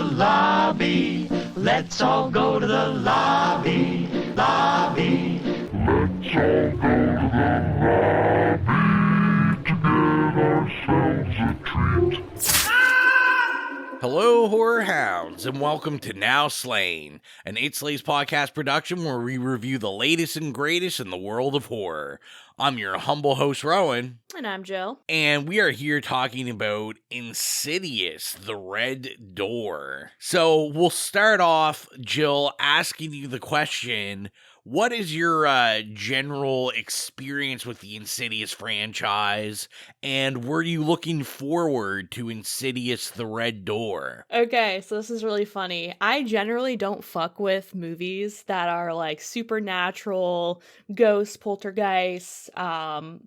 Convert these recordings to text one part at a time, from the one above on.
lobby. Let's all go to the lobby. Lobby. Let's all go to the lobby to get ourselves a treat. Hello, horror hounds, and welcome to Now Slain, an Eight Slays podcast production where we review the latest and greatest in the world of horror. I'm your humble host, Rowan. And I'm Gill. And we are here talking about Insidious, the Red Door. So we'll start off, Jill, asking you the question, what is your general experience with the Insidious franchise, and were you looking forward to Insidious, the Red Door? Okay, so this is really funny. I generally don't fuck with movies that are like supernatural, ghosts, poltergeists,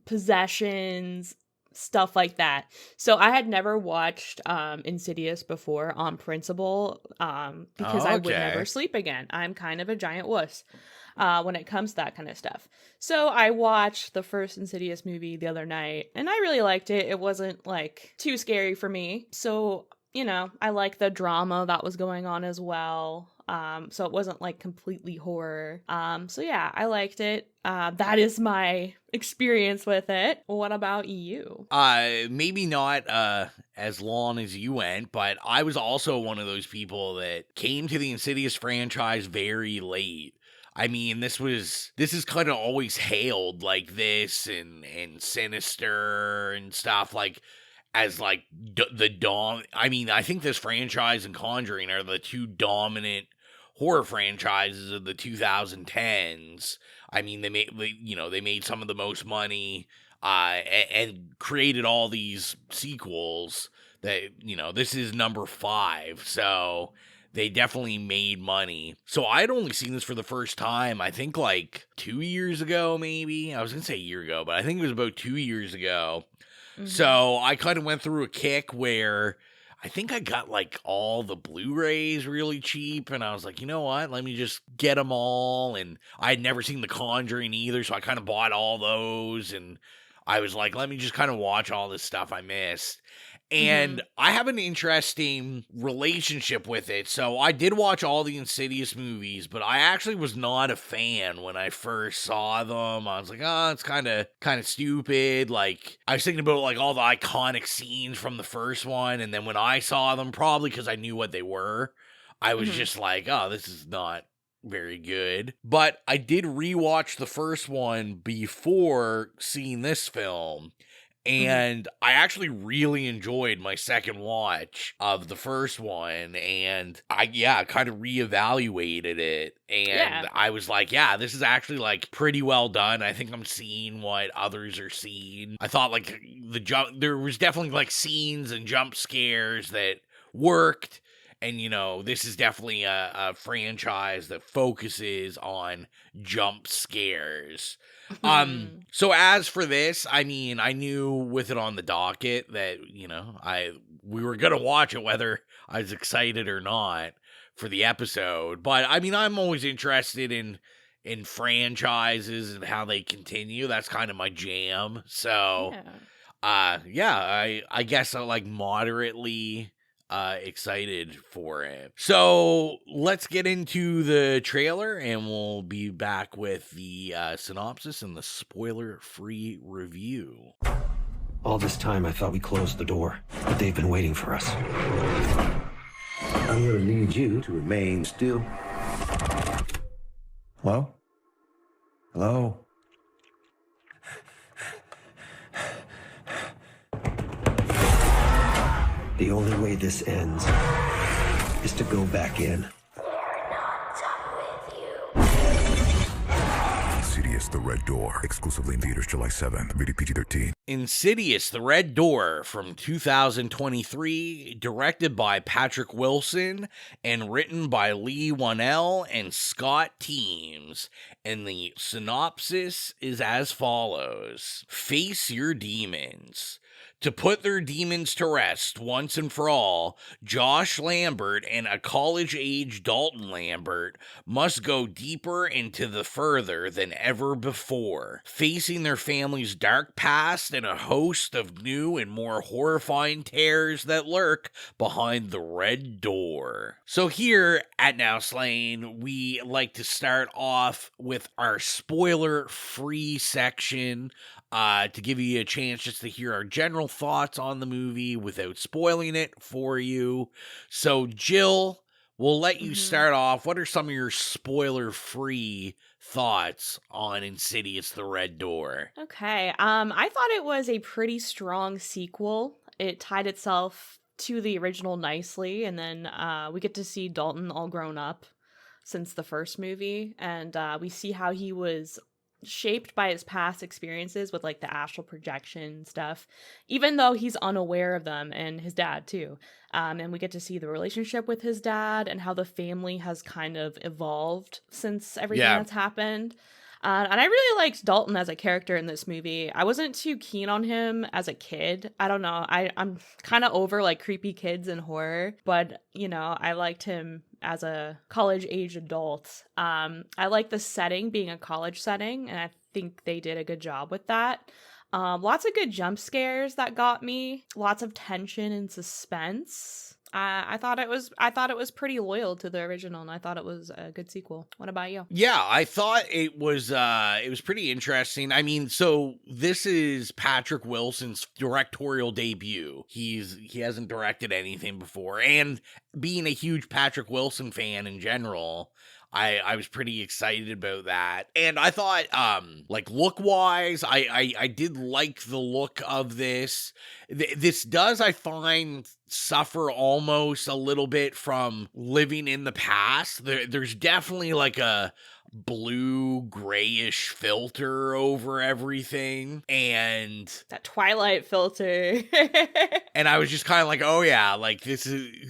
possessions, stuff like that. So I had never watched Insidious before on principle because I would never sleep again. I'm kind of a giant wuss when it comes to that kind of stuff. So I watched the first Insidious movie the other night, and I really liked it. It wasn't like too scary for me. So, you know, I like the drama that was going on as well. So it wasn't like completely horror. So yeah, I liked it. That is my experience with it. What about you? Maybe not as long as you went, but I was also one of those people that came to the Insidious franchise very late. I mean, this is kind of always hailed like this and Sinister and stuff like as like I think this franchise and Conjuring are the two dominant horror franchises of the 2010s. I mean, they made some of the most money and created all these sequels that, this is number 5. So they definitely made money. So I'd only seen this for the first time, I think like 2 years ago, maybe. I was going to say a year ago, but I think it was about 2 years ago. Mm-hmm. So I kind of went through a kick where I think I got like all the Blu-rays really cheap. And I was like, you know what? Let me just get them all. And I had never seen The Conjuring either. So I kind of bought all those. And I was like, let me just kind of watch all this stuff I missed. And I have an interesting relationship with it. So I did watch all the Insidious movies, but I actually was not a fan when I first saw them. I was like, oh, it's kind of stupid. Like, I was thinking about like all the iconic scenes from the first one. And then when I saw them, probably because I knew what they were, I was just like, oh, this is not very good. But I did rewatch the first one before seeing this film. And I actually really enjoyed my second watch of the first one, and I kind of reevaluated it, and I was like, yeah, this is actually like pretty well done. I think I'm seeing what others are seeing. I thought like there was definitely like scenes and jump scares that worked, and this is definitely a franchise that focuses on jump scares. So as for this, I mean, I knew with it on the docket that, we were going to watch it whether I was excited or not for the episode. But I mean, I'm always interested in franchises and how they continue. That's kind of my jam. So, I guess I like moderately excited for it. So let's get into the trailer and we'll be back with the synopsis and the spoiler-free review. All this time I thought we closed the door, but they've been waiting for us. I'm gonna need you to remain still. Hello? Hello? The only way this ends is to go back in. We're not done with you. Insidious, The Red Door. Exclusively in theaters July 7th. Rated PG-13. Insidious, The Red Door from 2023, directed by Patrick Wilson and written by Lee Whannell and Scott Teems. And the synopsis is as follows. Face your demons. To put their demons to rest once and for all, Josh Lambert and a college-age Dalton Lambert must go deeper into the further than ever before, facing their family's dark past and a host of new and more horrifying terrors that lurk behind the red door. So here at Now Slain, we like to start off with our spoiler-free section to give you a chance just to hear our general thoughts on the movie without spoiling it for you. So, Jill, we'll let you start off. What are some of your spoiler-free thoughts on Insidious: The Red Door? Okay. I thought it was a pretty strong sequel. It tied itself to the original nicely, and then we get to see Dalton all grown up since the first movie, and we see how he was shaped by his past experiences with like the astral projection stuff, even though he's unaware of them, and his dad too. And we get to see the relationship with his dad and how the family has kind of evolved since everything that's happened. And I really liked Dalton as a character in this movie. I wasn't too keen on him as a kid. I don't know. I'm kind of over like creepy kids in horror, but you know, I liked him as a college-age adult. I like the setting being a college setting, and I think they did a good job with that. Lots of good jump scares that got me. Lots of tension and suspense. I thought it was pretty loyal to the original, and I thought it was a good sequel. What about you? Yeah, I thought it was pretty interesting. I mean, so this is Patrick Wilson's directorial debut. He hasn't directed anything before, and being a huge Patrick Wilson fan in general, I was pretty excited about that. And I thought, like, look-wise, I did like the look of this. This does, I find, suffer almost a little bit from living in the past. There's definitely, like, a blue grayish filter over everything, and that Twilight filter. And I was just kind of like, oh yeah, like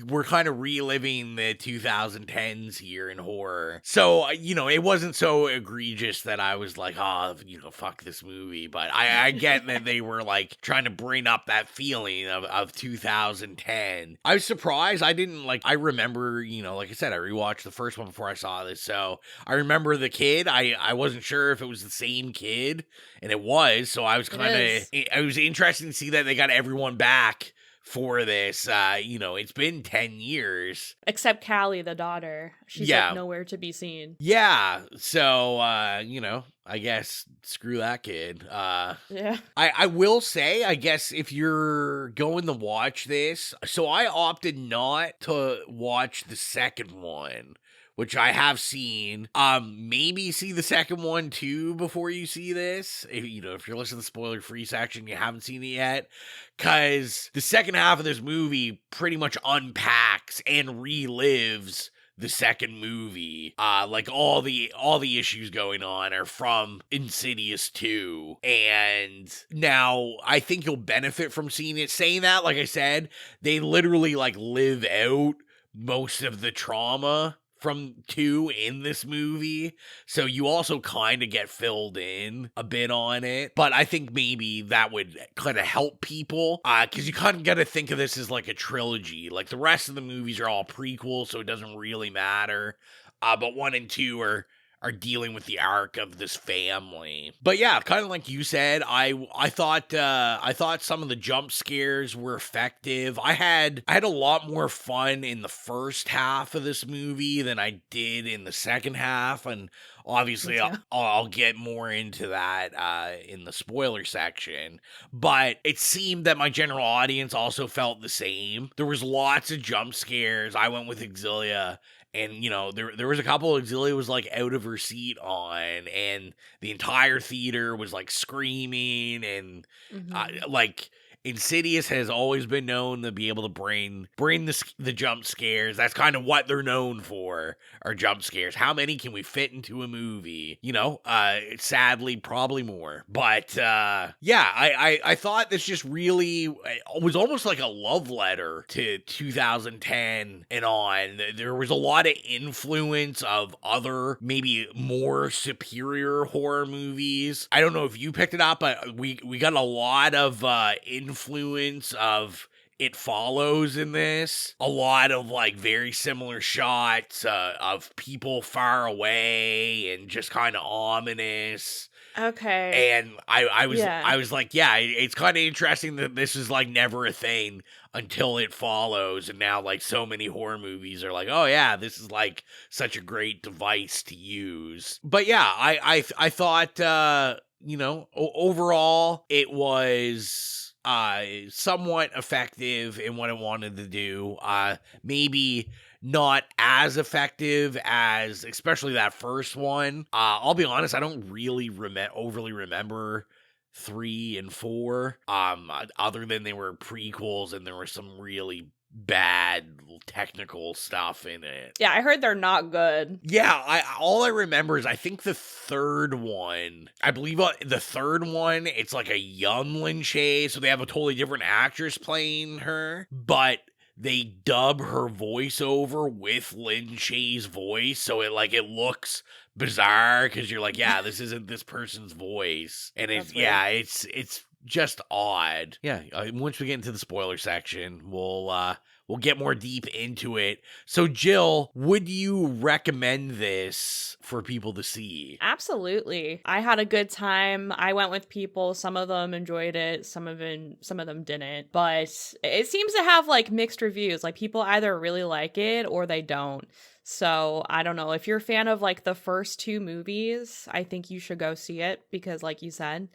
we're kind of reliving the 2010s here in horror. So, you know, it wasn't so egregious that I was like, oh, you know, fuck this movie. But I get that they were like trying to bring up that feeling of 2010. I was surprised. I remember, you know, like I said, I rewatched the first one before I saw this. So I remember the kid. I wasn't sure if it was the same kid, and it was. So I was it was interesting to see that they got everyone back for this. You know, it's been 10 years. Except Callie, the daughter. She's like nowhere to be seen. Yeah. So, you know, I guess screw that kid. Yeah. I will say, I guess if you're going to watch this, so I opted not to watch the second one, which I have seen. Maybe see the second one too before you see this. If you're listening to the spoiler-free section, you haven't seen it yet, because the second half of this movie pretty much unpacks and relives the second movie. Like all the issues going on are from Insidious 2. And now I think you'll benefit from seeing it. Saying that, like I said, they literally like live out most of the trauma from 2 in this movie, so you also kind of get filled in a bit on it. But I think maybe that would kind of help people, because you kind of got to think of this as like a trilogy. Like the rest of the movies are all prequels, so it doesn't really matter. But 1 and 2 are dealing with the arc of this family. But yeah, kind of like you said, I thought some of the jump scares were effective. I had a lot more fun in the first half of this movie than I did in the second half, and obviously I'll get more into that in the spoiler section. But it seemed that my general audience also felt the same. There was lots of jump scares. I went with Exilia. And, you know, there was a couple Exilia was, like, out of her seat on, and the entire theater was, like, screaming, and, like, Insidious has always been known to be able to bring the jump scares. That's kind of what they're known for, are jump scares. How many can we fit into a movie? You know, sadly, probably more. But, yeah, I thought this just really was almost like a love letter to 2010 and on. There was a lot of influence of other, maybe more superior horror movies. I don't know if you picked it up, but we got a lot of influence influence of It Follows in this. A lot of like very similar shots of people far away and just kind of ominous. Okay. And I was like, yeah, it's kind of interesting that this is like never a thing until It Follows, and now like so many horror movies are like, oh yeah, this is like such a great device to use. But yeah, I thought overall it was somewhat effective in what it wanted to do. Maybe not as effective as especially that first one. I'll be honest, I don't really overly remember 3 and 4. Other than they were prequels and there was some really bad technical stuff in it. Yeah, I heard they're not good. Yeah, all I remember is I think the third one, I believe the third one, it's like a young Lin Shaye, so they have a totally different actress playing her, but they dub her voice over with Lin Shaye's voice, so it looks bizarre because you're like, yeah, this isn't this person's voice, and it's just odd. Yeah, once we get into the spoiler section, we'll get more deep into it. So, Jill, would you recommend this for people to see? Absolutely. I had a good time. I went with people. Some of them enjoyed it. Some of them didn't. But it seems to have like mixed reviews. Like people either really like it or they don't. So I don't know. If you're a fan of like the first 2 movies, I think you should go see it because like you said,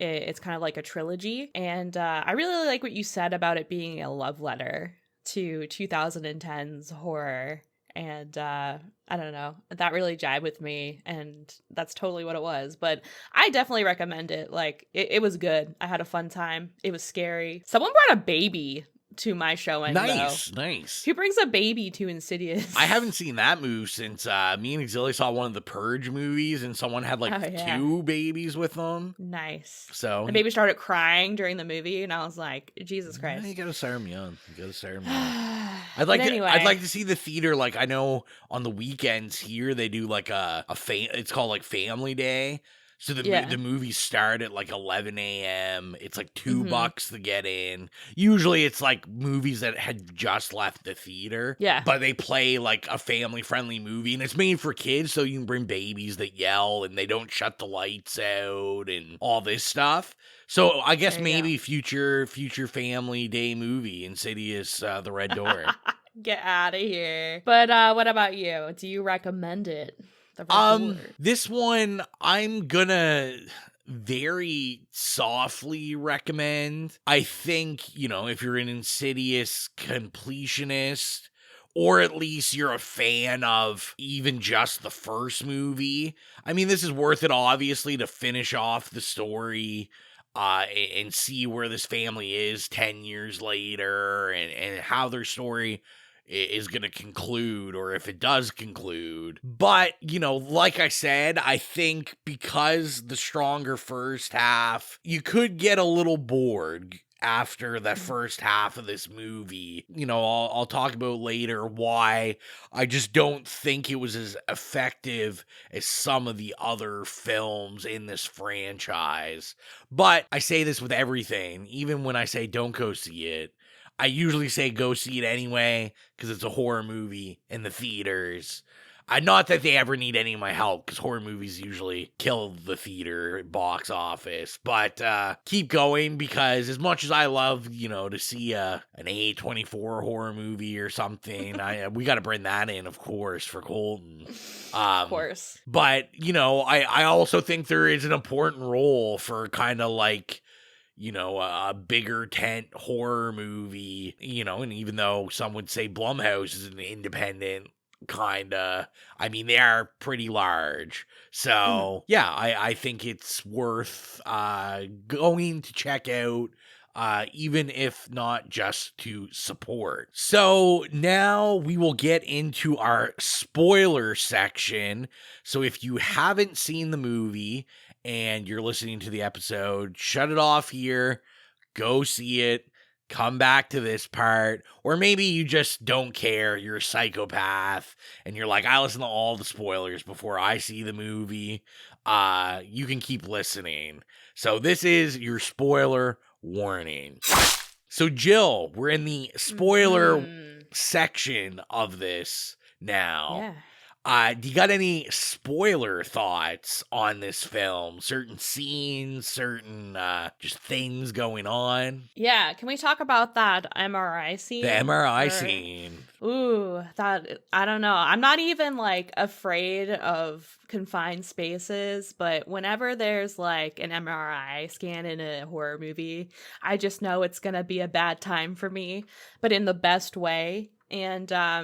it's kind of like a trilogy. And I really like what you said about it being a love letter to 2010's horror. And I don't know, that really jibed with me, and that's totally what it was. But I definitely recommend it. Like it was good. I had a fun time. It was scary. Someone brought a baby to my showing. Nice. Who brings a baby to Insidious? I haven't seen that move since me and Exili saw one of the Purge movies, and someone had 2 babies with them. Nice. So the baby started crying during the movie, and I was like, Jesus Christ! You gotta start them young. I'd like to see the theater. Like I know on the weekends here they do like it's called like Family Day. So the movies start at like 11 a.m. It's like $2 to get in. Usually it's like movies that had just left the theater. Yeah. But they play like a family-friendly movie, and it's made for kids, so you can bring babies that yell and they don't shut the lights out and all this stuff. So I guess maybe future Family Day movie, Insidious, The Red Door. Get out of here. But what about you? Do you recommend it? This one I'm gonna very softly recommend. I think, if you're an Insidious completionist, or at least you're a fan of even just the first movie, I mean, this is worth it, obviously, to finish off the story and see where this family is 10 years later and how their story is going to conclude, or if it does conclude. But, like I said, I think because the stronger first half, you could get a little bored after the first half of this movie. I'll talk about later why I just don't think it was as effective as some of the other films in this franchise. But I say this with everything, even when I say don't go see it, I usually say go see it anyway, because it's a horror movie in the theaters. Not that they ever need any of my help, because horror movies usually kill the theater box office. But keep going, because as much as I love, to see an A24 horror movie or something, we got to bring that in, of course, for Colton. Of course. But, I also think there is an important role for kind of like, a bigger tent horror movie, and even though some would say Blumhouse is an independent kinda, I mean, they are pretty large. So, yeah, I think it's worth going to check out, even if not just to support. So now we will get into our spoiler section. So if you haven't seen the movie and you're listening to the episode, shut it off here, go see it, come back to this part, or maybe you just don't care, you're a psychopath, and you're like, I listen to all the spoilers before I see the movie. You can keep listening. So this is your spoiler warning. So, Jill, we're in the spoiler section of this now. Yeah. Do you got any spoiler thoughts on this film? Certain scenes, certain just things going on? Yeah, can we talk about that MRI scene? The MRI scene. Ooh, I don't know. I'm not even like afraid of confined spaces, but whenever there's like an MRI scan in a horror movie, I just know it's gonna be a bad time for me, but in the best way. And I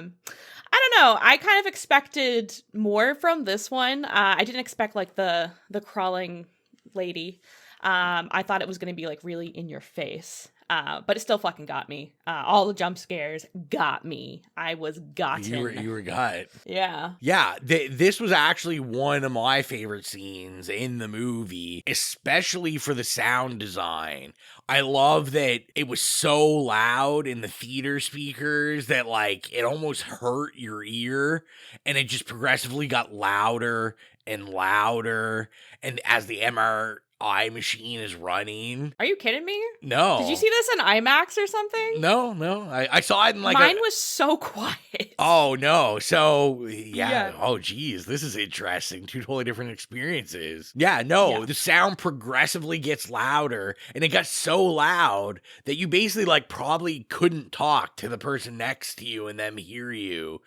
don't know. I kind of expected more from this one. I didn't expect like the crawling lady. I thought it was going to be like really in your face. But it still fucking got me. All the jump scares got me. I was gotten. You were got. Yeah. Yeah, this was actually one of my favorite scenes in the movie, especially for the sound design. I love that it was so loud in the theater speakers that like it almost hurt your ear, and it just progressively got louder and louder. And as the MRI machine is running. Are you kidding me? No. Did you see this in IMAX or something? No. I saw it in like Mine was so quiet. Oh, no. So, yeah. Oh, geez. This is interesting. Two totally different experiences. Yeah, no. Yeah. The sound progressively gets louder, and it got so loud that you basically, like, probably couldn't talk to the person next to you and them hear you.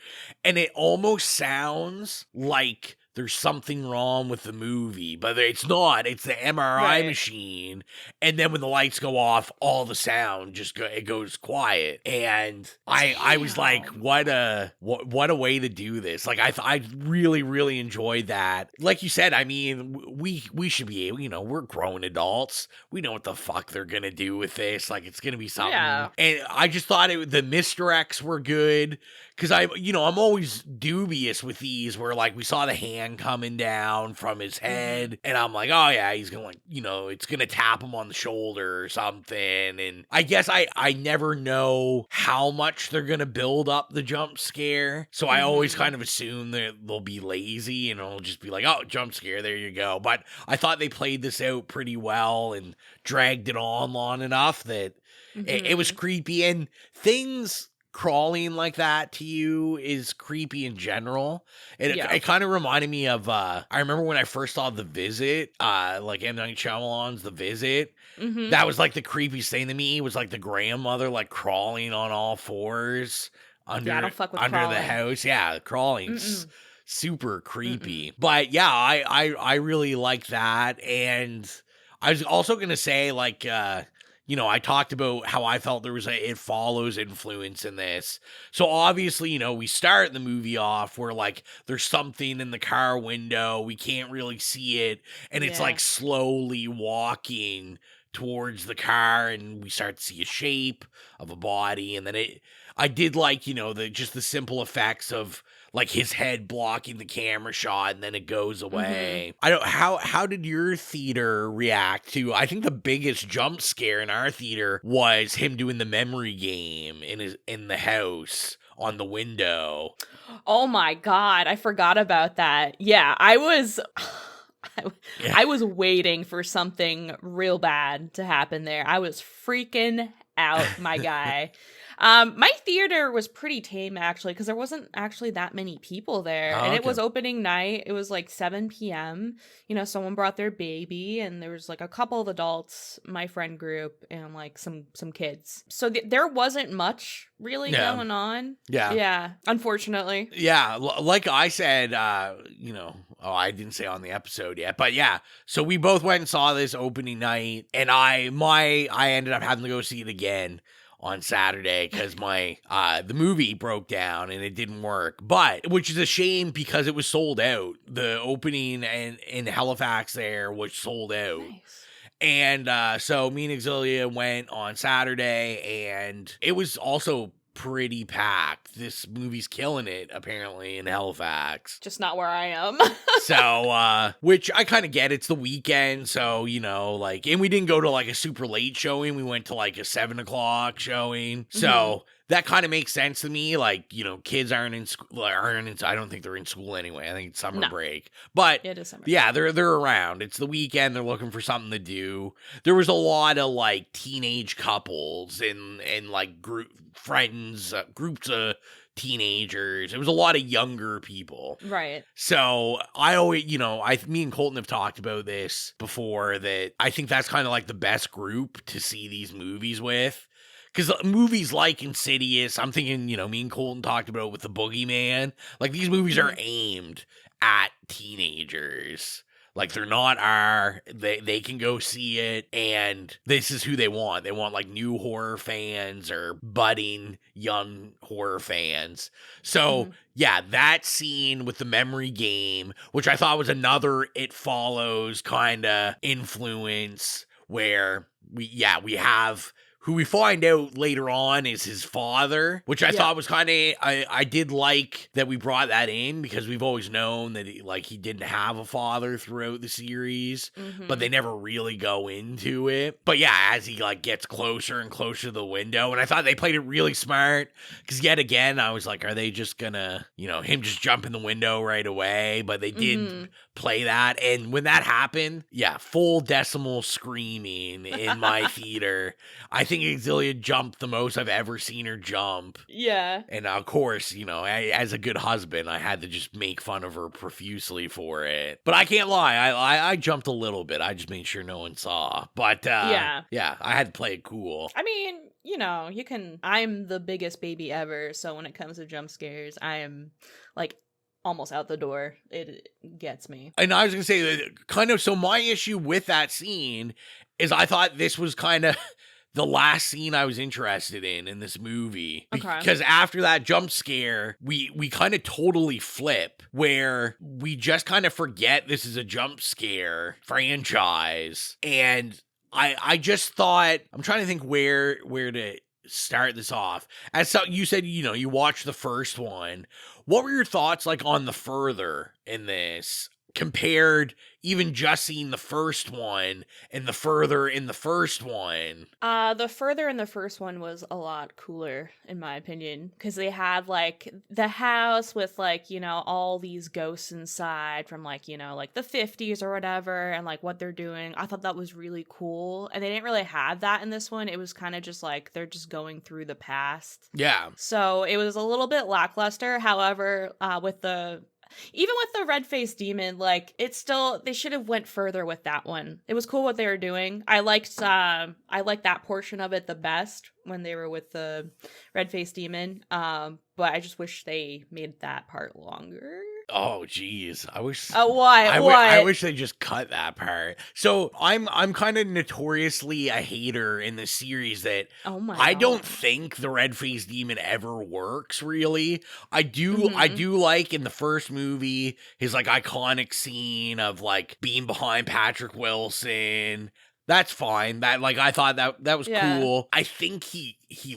And it almost sounds like there's something wrong with the movie, but it's not. It's the MRI machine. And then when the lights go off, all the sound just it goes quiet. And I was like, what a way to do this. Like I really, really enjoyed that. Like you said, I mean, we should be able, you know, we're grown adults. We know what the fuck they're gonna do with this. Like it's gonna be something. Yeah. And I just thought the misdirects were good. Because I'm always dubious with these where, like, we saw the hand coming down from his head, and I'm like, oh, yeah, he's going to, like, you know, it's going to tap him on the shoulder or something, and I guess I never know how much they're going to build up the jump scare, so I always kind of assume that they'll be lazy, and it'll just be like, oh, jump scare, there you go, but I thought they played this out pretty well and dragged it on long enough that it was creepy, and things crawling like that to you is creepy in general. It kind of reminded me of I remember when I first saw The Visit, like M. Night Shyamalan's The Visit. That was like the creepiest thing to me, was like the grandmother like crawling on all fours under the house. Yeah, crawling's super creepy. But yeah, I really like that. And I was also gonna say, like, you know, I talked about how I felt there was It Follows influence in this. So obviously, you know, we start the movie off where like there's something in the car window. We can't really see it. And it's like slowly walking towards the car, and we start to see a shape of a body. And then I did like, you know, the simple effects of like his head blocking the camera shot, and then it goes away. I don't. How did your theater react to? I think the biggest jump scare in our theater was him doing the memory game in the house on the window. Oh my god, I forgot about that. Yeah, I was waiting for something real bad to happen there. I was freaking out, my guy. My theater was pretty tame, actually, because there wasn't actually that many people there. And it was opening night. It was like 7 p.m. You know, someone brought their baby, and there was like a couple of adults, my friend group, and like some kids. So there wasn't much really going on. Yeah, unfortunately. Yeah, like I said, you know, I didn't say on the episode yet, but yeah, so we both went and saw this opening night, and I ended up having to go see it again on Saturday because the movie broke down and it didn't work, but which is a shame because it was sold out. The opening in Halifax there was sold out. Nice. And so me and Exilia went on Saturday, and it was also pretty packed. This movie's killing it, apparently, in Halifax. Just not where I am. So, which I kind of get. It's the weekend, so, you know, like, and we didn't go to, like, a super late showing. We went to, like, a 7 o'clock showing. So, that kind of makes sense to me. Like, you know, kids aren't in school, I don't think they're in school anyway. I think it's summer break. But it is summer. Yeah, they're around. It's the weekend. They're looking for something to do. There was a lot of like teenage couples and like groups of teenagers. It was a lot of younger people. Right. So I always, you know, me and Colton have talked about this before, that I think that's kind of like the best group to see these movies with. Because movies like Insidious, I'm thinking, you know, me and Colton talked about it with The Boogeyman. Like, these movies are aimed at teenagers. Like, they're not they can go see it, and this is who they want. They want, like, new horror fans or budding young horror fans. So, yeah, that scene with the memory game, which I thought was another It Follows kind of influence, where we have... who we find out later on is his father, which I thought was kind of, I did like that we brought that in, because we've always known that he didn't have a father throughout the series, but they never really go into it. But yeah, as he like gets closer and closer to the window, and I thought they played it really smart, because yet again, I was like, are they just gonna, you know, him just jump in the window right away? But they did play that, and when that happened, full decimal screaming in my theater. I think Exilia jumped the most I've ever seen her jump. Yeah. And of course, you know, as a good husband, I had to just make fun of her profusely for it. But I can't lie, I jumped a little bit. I just made sure no one saw. But yeah, I had to play it cool. I mean, you know, I'm the biggest baby ever, so when it comes to jump scares, I am like almost out the door. It gets me. And I was gonna say that kind of, so my issue with that scene is I thought this was kind of the last scene I was interested in this movie. Okay. Because after that jump scare, we kind of totally flip, where we just kind of forget this is a jump scare franchise. And I just thought, I'm trying to think where to start this off. As so, you said, you know, you watched the first one. What were your thoughts like on the further in this, compared even just seeing the first one and the further in the first one? The further in the first one was a lot cooler, in my opinion, because they had like the house with like, you know, all these ghosts inside from like, you know, like the 50s or whatever, and like what they're doing. I thought that was really cool, and they didn't really have that in this one. It was kind of just like they're just going through the past. Yeah. So it was a little bit lackluster. However, even with the red-faced demon, like, it's still, they should have went further with that one. It was cool what they were doing. I liked that portion of it the best when they were with the red-faced demon. But I just wish they made that part longer. Oh, geez. I wish. Why? I wish they just cut that part. So I'm kind of notoriously a hater in the series that I don't think the red-faced demon ever works, really. I do like in the first movie his like iconic scene of like being behind Patrick Wilson. That's fine. That, like, I thought that was cool. I think he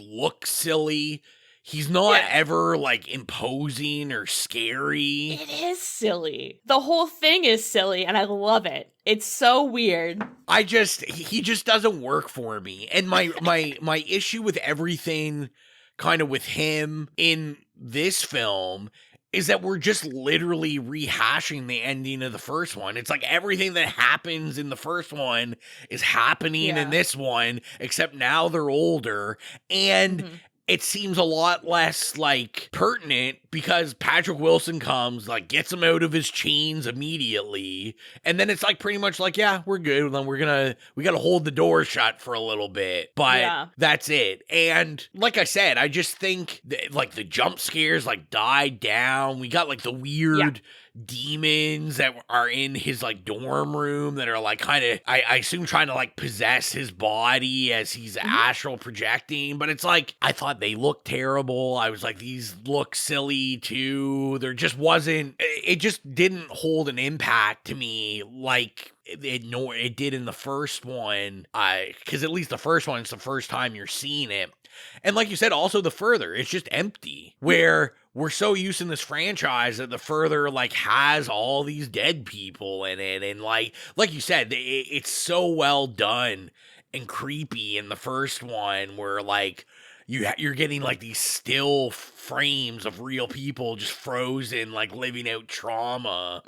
looks silly. He's not ever, like, imposing or scary. It is silly. The whole thing is silly, and I love it. It's so weird. He just doesn't work for me. And my issue with everything kind of with him in this film is that we're just literally rehashing the ending of the first one. It's like everything that happens in the first one is happening in this one, except now they're older. And it seems a lot less, like, pertinent, because Patrick Wilson comes, like, gets him out of his chains immediately, and then it's, like, pretty much like, yeah, we're good, then we gotta hold the door shut for a little bit, but that's it. And, like I said, I just think, like, the jump scares, like, died down. We got, like, the weird demons that are in his like dorm room that are like kind of I assume trying to like possess his body as he's astral projecting, but it's like I thought they looked terrible. I was like, these look silly too. There just wasn't, it just didn't hold an impact to me like it did in the first one. Because at least the first one, it's the first time you're seeing it. And like you said, also the further, it's just empty. Where we're so used in this franchise that the further like has all these dead people in it, and like you said, it's so well done and creepy in the first one, where like you're getting like these still frames of real people just frozen, like living out trauma.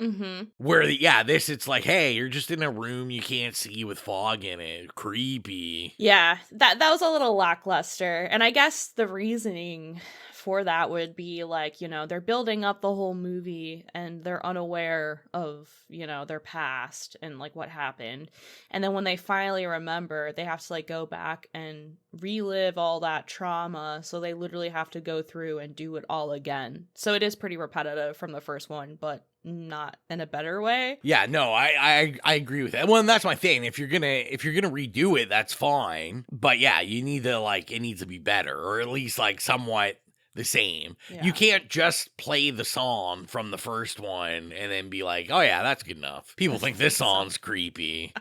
Where this it's like, hey, you're just in a room you can't see with fog in it. Creepy. Yeah, that was a little lackluster. And I guess the reasoning for that would be like, you know, they're building up the whole movie and they're unaware of, you know, their past and like what happened. And then when they finally remember, they have to like go back and relive all that trauma. So they literally have to go through and do it all again. So it is pretty repetitive from the first one, but not in a better way. Yeah, no, I agree with that. Well, and that's my thing. If you're gonna redo it, that's fine. But yeah, you need to like, it needs to be better, or at least like somewhat the same. Yeah. You can't just play the song from the first one and then be like, oh yeah, that's good enough. People think this song's creepy.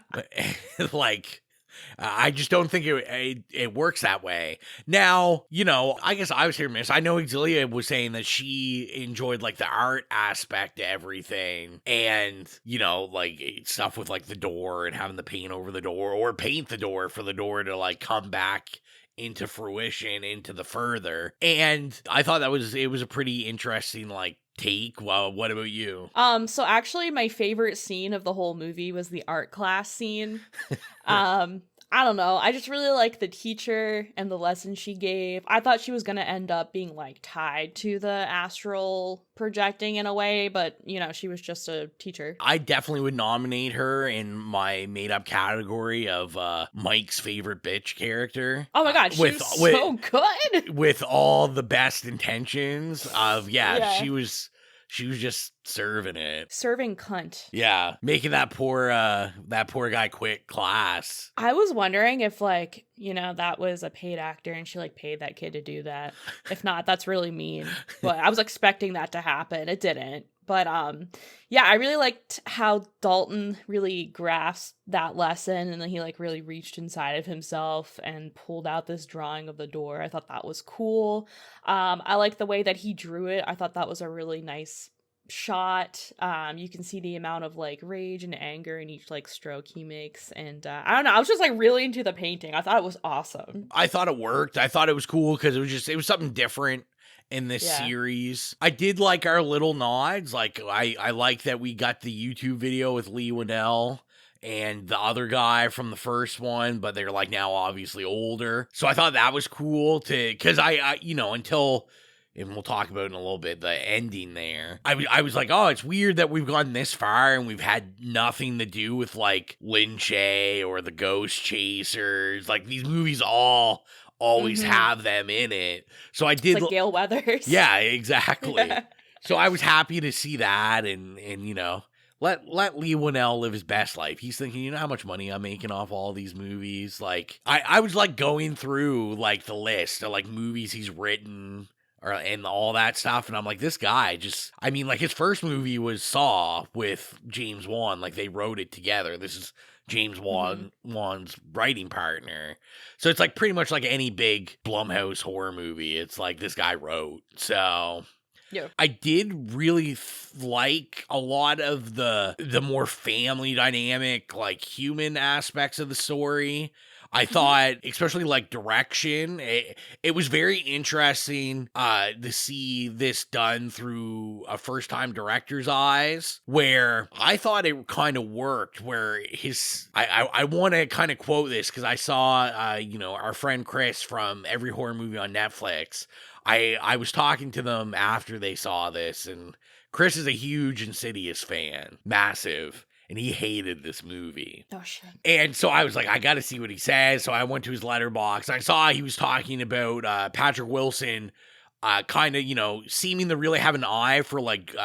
Like, I just don't think it works that way. Now, you know, I guess I was here, miss. I know Exilia was saying that she enjoyed like the art aspect to everything, and you know, like stuff with like the door and having the paint over the door, or paint the door for the door to like come back into fruition into the further. And I thought it was a pretty interesting like take. Well, what about you? So actually my favorite scene of the whole movie was the art class scene. I don't know. I just really like the teacher and the lesson she gave. I thought she was going to end up being like tied to the astral projecting in a way, but you know, she was just a teacher. I definitely would nominate her in my made up category of Mike's favorite bitch character. Oh my god, she was so good. With all the best intentions of she was just serving it. Serving cunt. Yeah. Making that poor guy quit class. I was wondering if like, you know, that was a paid actor and she like paid that kid to do that. If not, that's really mean. But I was expecting that to happen. It didn't. But yeah, I really liked how Dalton really grasped that lesson, and then he like really reached inside of himself and pulled out this drawing of the door. I thought that was cool. I like the way that he drew it. I thought that was a really nice shot. You can see the amount of like rage and anger in each like stroke he makes, and I don't know, I was just like really into the painting. I thought it was awesome. I thought it worked. I thought it was cool because it was something different in this series. I did like our little nods. Like I like that we got the YouTube video with Lee Winnell and the other guy from the first one, but they're like now obviously older. So I thought that was cool because I you know, until, and we'll talk about it in a little bit, the ending there, I was like, oh, it's weird that we've gone this far and we've had nothing to do with like Lynch or the Ghost Chasers. Like these movies always have them in it. So I did, it's like Gale Weathers. Yeah, exactly. So I was happy to see that, and you know, let Lee Winnell live his best life. He's thinking, you know how much money I'm making off all these movies. Like I was like going through like the list of like movies he's written and all that stuff, and I'm like, this guy just, I mean, like his first movie was Saw with James Wan. Like they wrote it together. This is James Wan's writing partner. So it's like pretty much like any big Blumhouse horror movie, it's like this guy wrote. So yeah, I did really like a lot of the more family dynamic, like human aspects of the story. I thought, especially like direction, it was very interesting to see this done through a first-time director's eyes, where I thought it kind of worked, where I want to kind of quote this because I saw, you know, our friend Chris from Every Horror Movie on Netflix. I was talking to them after they saw this, and Chris is a huge Insidious fan, massive. And he hated this movie. Oh, shit. And so I was like, I got to see what he says. So I went to his letterbox. I saw he was talking about Patrick Wilson kind of, you know, seeming to really have an eye for like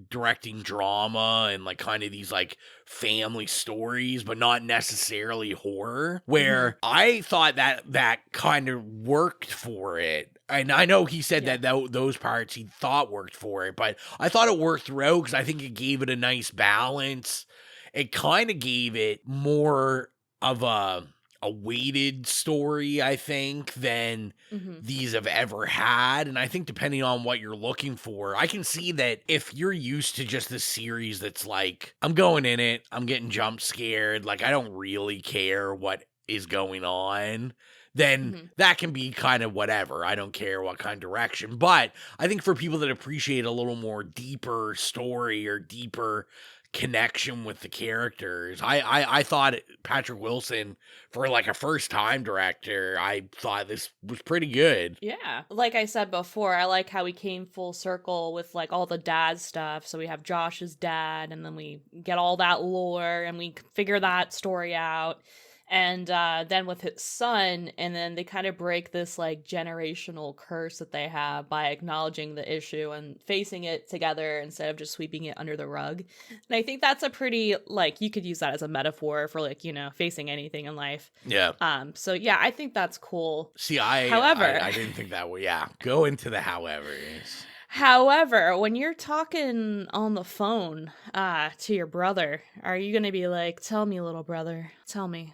directing drama and like kind of these like family stories, but not necessarily horror, where I thought that kind of worked for it. And I know he said that those parts he thought worked for it, but I thought it worked throughout because I think it gave it a nice balance. It kind of gave it more of a weighted story, I think, than these have ever had. And I think depending on what you're looking for, I can see that if you're used to just this series that's like, I'm going in it, I'm getting jump scared, like I don't really care what is going on, then that can be kind of whatever. I don't care what kind of direction. But I think for people that appreciate a little more deeper story or deeper connection with the characters, I thought Patrick Wilson, for like a first time director, I thought this was pretty good. Yeah. Like I said before, I like how we came full circle with like all the dad stuff. So we have Josh's dad, and then we get all that lore and we figure that story out. And then with his son, and then they kind of break this like generational curse that they have by acknowledging the issue and facing it together instead of just sweeping it under the rug. And I think that's a pretty, like, you could use that as a metaphor for like, you know, facing anything in life. Yeah. So yeah, I think that's cool. See, However, I didn't think that way. Yeah. Go into the howevers. However, when you're talking on the phone to your brother, are you going to be like, tell me, little brother, tell me?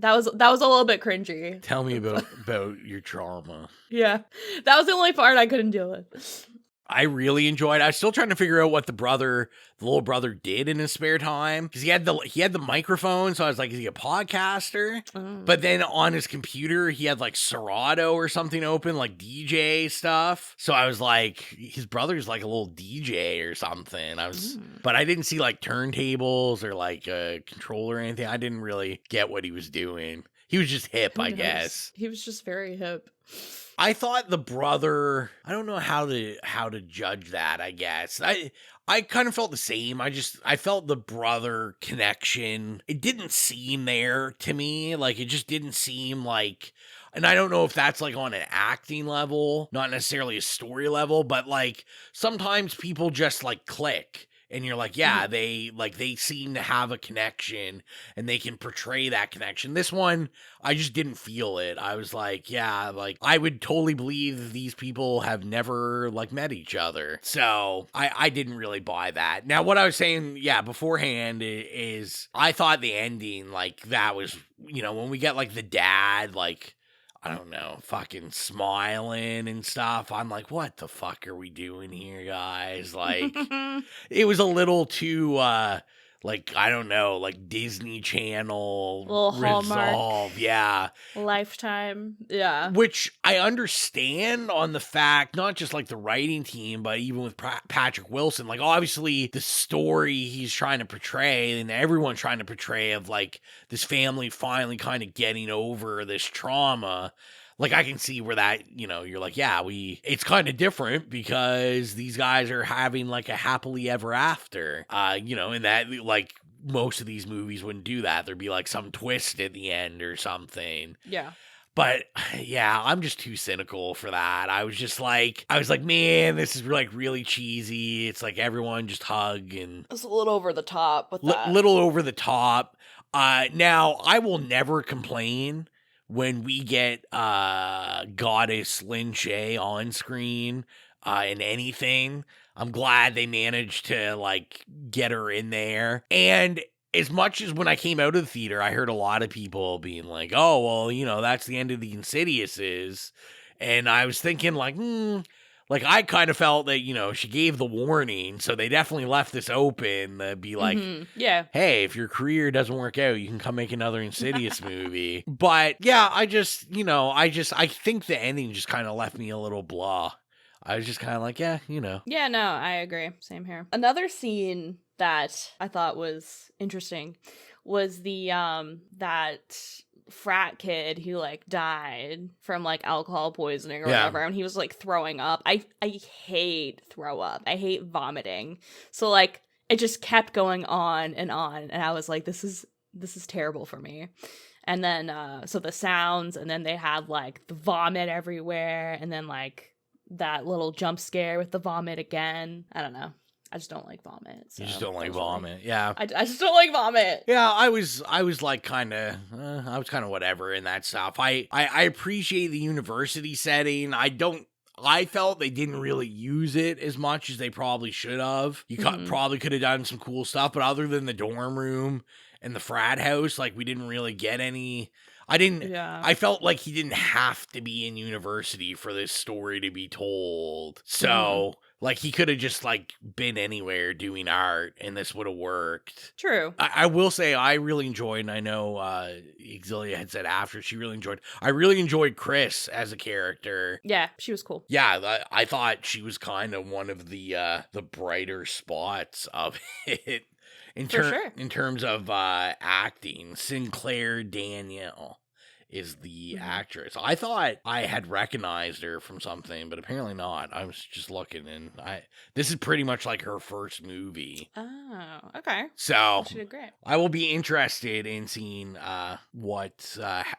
That was a little bit cringy. Tell me about your trauma. Yeah, that was the only part I couldn't deal with. I really enjoyed it. I was still trying to figure out what the little brother did in his spare time, because he had the microphone. So I was like, is he a podcaster? But then on his computer, he had like Serato or something open, like DJ stuff. So I was like, his brother's like a little DJ or something. But I didn't see like turntables or like a controller or anything. I didn't really get what he was doing. He was just hip, I guess. He was just very hip. I thought the brother, I don't know how to judge that, I guess. I kind of felt the same. I felt the brother connection. It didn't seem there to me. Like, it just didn't seem like, and I don't know if that's like on an acting level, not necessarily a story level, but like sometimes people just like click. And you're like, yeah, they seem to have a connection and they can portray that connection. This one, I just didn't feel it. I was like, yeah, like I would totally believe these people have never like met each other. So I didn't really buy that. Now, what I was saying, yeah, beforehand is I thought the ending, like that was, you know, when we get like the dad, like, I don't know, fucking smiling and stuff. I'm like, what the fuck are we doing here, guys? Like, it was a little too, like, I don't know, like Disney Channel little Resolve. Hallmark. Yeah. Lifetime. Yeah. Which I understand on the fact, not just like the writing team, but even with Patrick Wilson, like obviously the story he's trying to portray and everyone's trying to portray of like this family finally kind of getting over this trauma. Like, I can see where that, you know, you're like, yeah, it's kind of different because these guys are having like a happily ever after, you know, and that, like, most of these movies wouldn't do that. There'd be like some twist at the end or something. Yeah. But yeah, I'm just too cynical for that. I was like, man, this is like really cheesy. It's like everyone just hug and It's a little over the top with that. Little over the top. Now, I will never complain when we get Goddess Lin Shaye on screen in anything. I'm glad they managed to like get her in there. And as much as when I came out of the theater, I heard a lot of people being like, oh, well, you know, that's the end of the Insidiouses. And I was thinking like, like I kind of felt that, you know, she gave the warning. So they definitely left this open to be like, yeah, hey, if your career doesn't work out, you can come make another Insidious movie. But yeah, I think the ending just kind of left me a little blah. I was just kind of like, yeah, you know. Yeah, no, I agree. Same here. Another scene that I thought was interesting was the that frat kid who like died from like alcohol poisoning or whatever, and he was like throwing up. I hate throw up. I hate vomiting. So like it just kept going on, and I was like, this is terrible for me. And then so the sounds, and then they had like the vomit everywhere, and then like that little jump scare with the vomit again. I don't know. I just don't like vomit. So you just don't like vomit, yeah. I just don't like vomit. Yeah, I was like kind of, I was kind of whatever in that stuff. I appreciate the university setting. I felt they didn't really use it as much as they probably should have. You probably could have done some cool stuff, but other than the dorm room and the frat house, like we didn't really get any. I felt like he didn't have to be in university for this story to be told. So Like, he could have just, like, been anywhere doing art, and this would have worked. True. I will say I really enjoyed, and I know Exilia had said after she really enjoyed, I really enjoyed Chris as a character. Yeah, she was cool. Yeah, I thought she was kind of one of the brighter spots of it. In terms of acting, Sinclair Danielle is the actress. I thought I had recognized her from something, but apparently not. I was just looking, and this is pretty much like her first movie. Oh, okay. So She did great. I will be interested in seeing what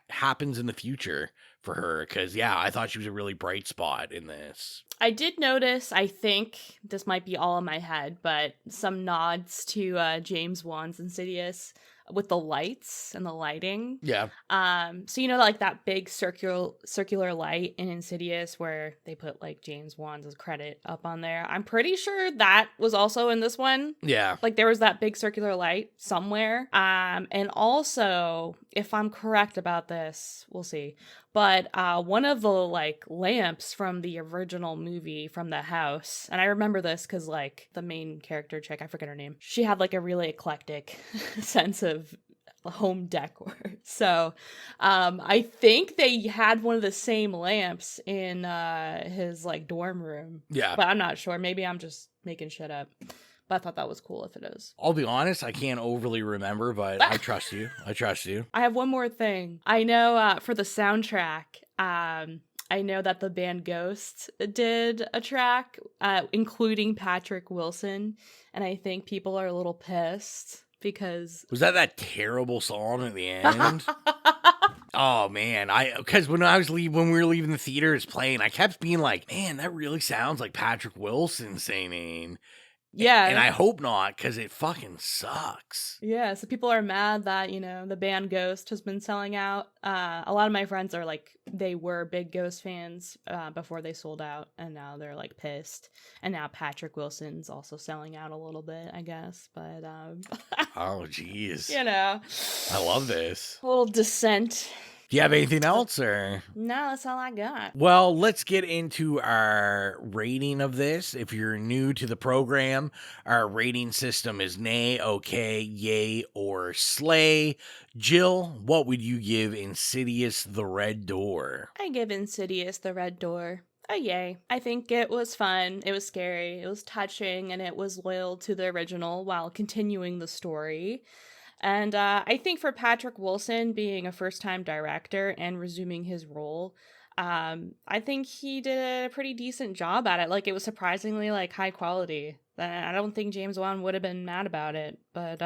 happens in the future for her, because I thought she was a really bright spot in this. I did notice, I think this might be all in my head, but some nods to James Wan's Insidious with the lights and the lighting. Yeah. So like that big circular light in Insidious where they put like James Wan's credit up on there. I'm pretty sure that was also in this one. Yeah. Like there was that big circular light somewhere. And also, if I'm correct about this, we'll see. But one of the like lamps from the original movie from the house, and I remember this because like the main character chick, I forget her name, she had like a really eclectic sense of home decor. So I think they had one of the same lamps in his like dorm room. Yeah. But I'm not sure. Maybe I'm just making shit up. But I thought that was cool if it is. I'll be honest, I can't overly remember, but I trust you. I have one more thing. I know for the soundtrack, I know that the band Ghost did a track, including Patrick Wilson, and I think people are a little pissed because... Was that terrible song at the end? Oh man, because when we were leaving the theater, it's playing, I kept being like, man, that really sounds like Patrick Wilson singing. Yeah. And I hope not, because it fucking sucks. Yeah, so people are mad that, the band Ghost has been selling out. A lot of my friends are like, they were big Ghost fans before they sold out, and now they're like pissed. And now Patrick Wilson's also selling out a little bit, I guess. But, oh, jeez. I love this. A little dissent. Do you have anything else, or? No, that's all I got. Well, let's get into our rating of this. If you're new to the program, our rating system is nay, okay, yay, or slay. Jill, what would you give Insidious the Red Door? I give Insidious the Red Door a yay. I think it was fun, it was scary, it was touching, and it was loyal to the original while continuing the story. And I think for Patrick Wilson being a first-time director and resuming his role, I think he did a pretty decent job at it. Like, it was surprisingly, like, high quality. I don't think James Wan would have been mad about it, but,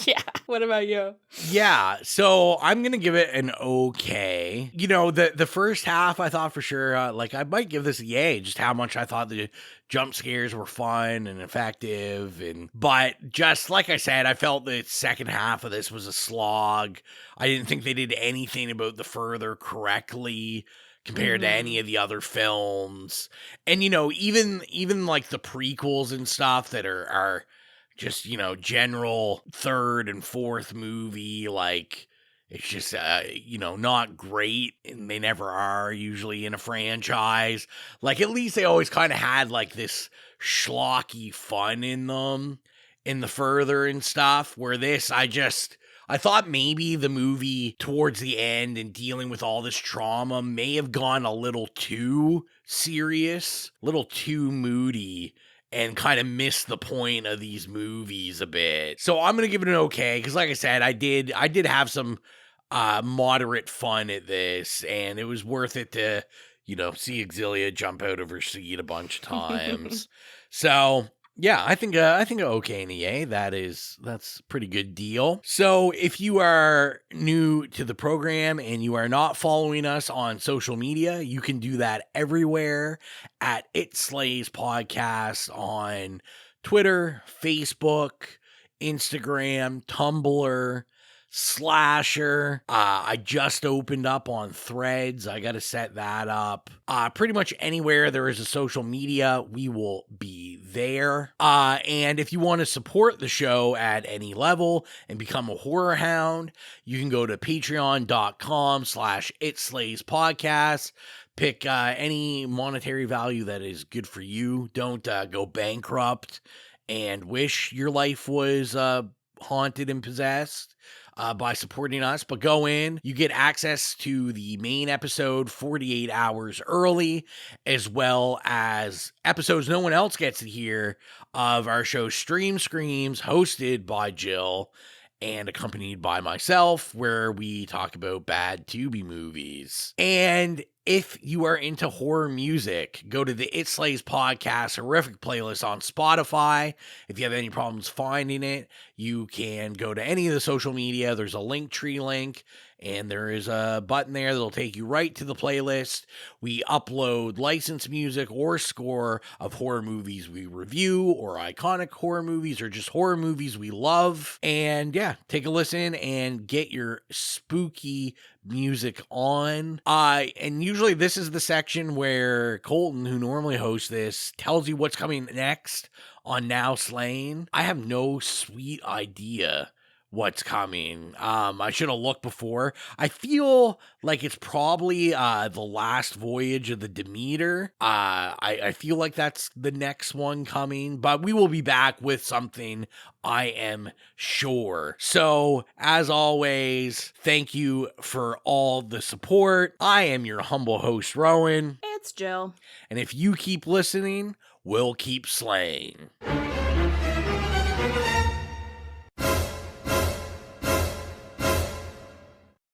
yeah. What about you? Yeah, so I'm going to give it an okay. The first half, I thought for sure, I might give this a yay, just how much I thought the jump scares were fun and effective. But just like I said, I felt the second half of this was a slog. I didn't think they did anything about the further correctly compared to any of the other films. And, even like the prequels and stuff that are just, general third and fourth movie, like, it's just, not great, and they never are usually in a franchise. Like, at least they always kind of had, like, this schlocky fun in them, in the further and stuff, where this, I thought maybe the movie towards the end and dealing with all this trauma may have gone a little too serious, a little too moody, and kind of missed the point of these movies a bit. So I'm going to give it an okay, because like I said, I did have some moderate fun at this, and it was worth it to, see Exilia jump out of her seat a bunch of times. So yeah, I think okay and yay. That's a pretty good deal. So if you are new to the program and you are not following us on social media, you can do that everywhere at It Slays Podcast on Twitter, Facebook, Instagram, Tumblr, Slasher. I just opened up on Threads. I got to set that up. Pretty much anywhere there is a social media, we will be there. And if you want to support the show at any level and become a horror hound, you can go to patreon.com/itslayspodcast. Pick any monetary value that is good for you. Don't go bankrupt and wish your life was haunted and possessed by supporting us. But go in, you get access to the main episode 48 hours early, as well as episodes no one else gets to hear of our show Stream Screams, hosted by Gill and accompanied by myself, where we talk about bad Tubi movies. And if you are into horror music, go to the It Slays Podcast Horrific playlist on Spotify. If you have any problems finding it, you can go to any of the social media. There's a Linktree link, and there is a button there that'll take you right to the playlist. We upload licensed music or score of horror movies we review, or iconic horror movies, or just horror movies we love. And yeah, take a listen and get your spooky music on. And usually this is the section where Colton, who normally hosts this, tells you what's coming next on Now Slain. I have no sweet idea what's coming. I should have looked before. I feel like it's probably the last voyage of the Demeter. I feel like that's the next one coming, but we will be back with something, I am sure. So, as always, thank you for all the support. I am your humble host, Rowan. It's Jill. And if you keep listening, we'll keep slaying.